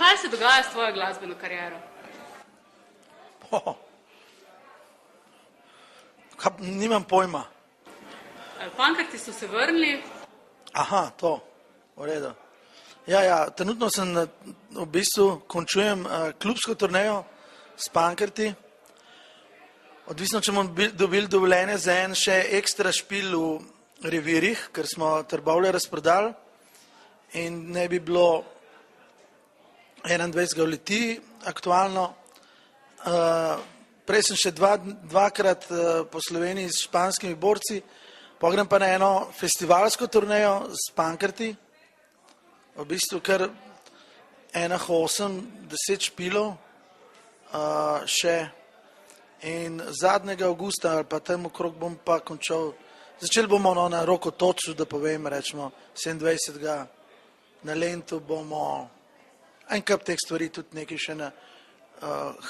kaj se dogaja s tvojo glasbeno kariero? Nimam pojma. Pankrti so se vrnili. Aha, to, v redu. Ja, trenutno sem v bistvu končujem klubsko turnejo s Pankrti. Odvisno, če bomo dobili dovoljenje za en še ekstra špil v revirjih, ker smo Trbovlje razprodali in ne bi bilo 21. v Litiji aktualno. Prej sem še dvakrat po Sloveniji s španskimi borci, pogrem pa na eno festivalsko turnejo s Pankrti, v bistvu kar 8-10 špilov še in zadnjega avgusta ali pa tam okrog bom pa končal, začeli bomo na Rokotoču, da povem, rečemo 27. na Lentu bomo en kup teh stvari, tudi nekaj še na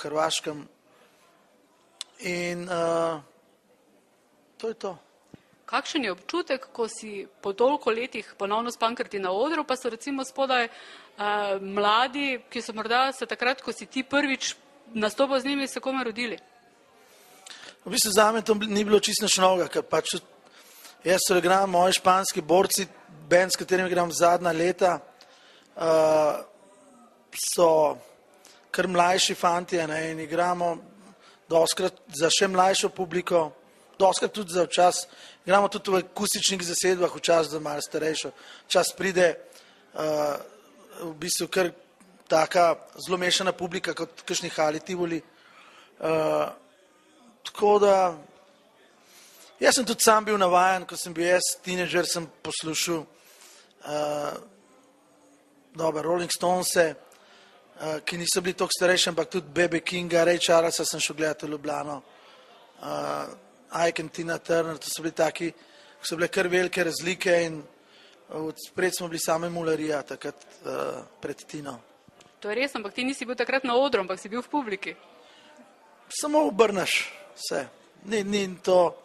Hrvaškem in to je to. Kakšen je občutek, ko si po toliko letih ponovno s Pankrti na odru, pa so recimo spodaj mladi, ki so morda se takrat, ko si ti prvič nastopal z njimi, se kome rodili? V bistvu zame to ni bilo čisto nič novega, ker pač jaz igram, moji španski borci, band, s katerim igram zadnja leta, so kar mlajši fantje in igramo doskrat za še mlajšo publiko, doskrat tudi za včas, igramo tudi v akustičnih zasedbah, včas za malo starejšo, včas pride v bistvu kar taka zelo mešana publika kot kakšni Hali Tivoli. Tako da, jaz sem tudi sam bil navajen, ko sem bil jaz teenager, sem poslušal Rolling Stonese, ki niso bili toliko starejši, ampak tudi B.B. Kinga, Ray Charlesa sem šel gledati v Ljubljano, Ike and Tina Turner, to so bili taki, ko so bile kar velike razlike in spred smo bili same mularija takrat pred Tino. To je res, ampak ti nisi bil takrat na odru, ampak si bil v publiki. Samo obrneš vse, ni to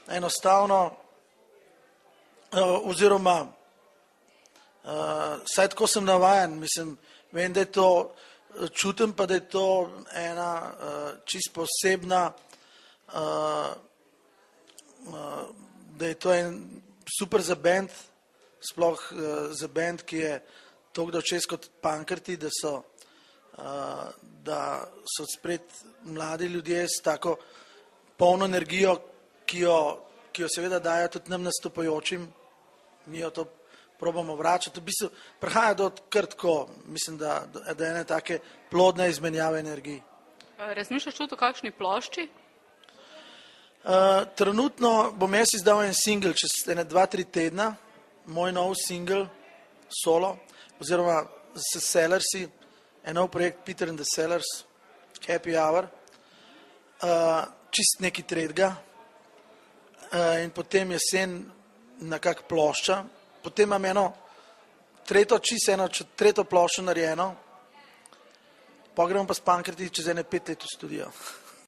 enostavno, oziroma saj tako sem navajen, mislim, vem, da je to, čutim pa, da je to ena čist posebna, da je to en super za band, sploh za band, ki je toliko dolčes kot Pankrti, da so spred mladi ljudje s tako polno energijo, ki jo seveda dajo tudi nam nastopajočim, mi jo to probamo vračati, v bistvu prihaja do kar tako, mislim, da ene take plodne izmenjave energij. Razmišljaš tudi o kakšni plošči? Trenutno bom jaz izdal en singel čez 2-3 tedna, moj nov singel, solo, oziroma s Sellersi, en nov projekt Peter and the Sellers, Happy Hour, čist neki tretjega in potem jesen nekak plošča, potem imam eno tretjo ploščo narejeno, pa gremo pa s Pankrti čez 5 let v studio.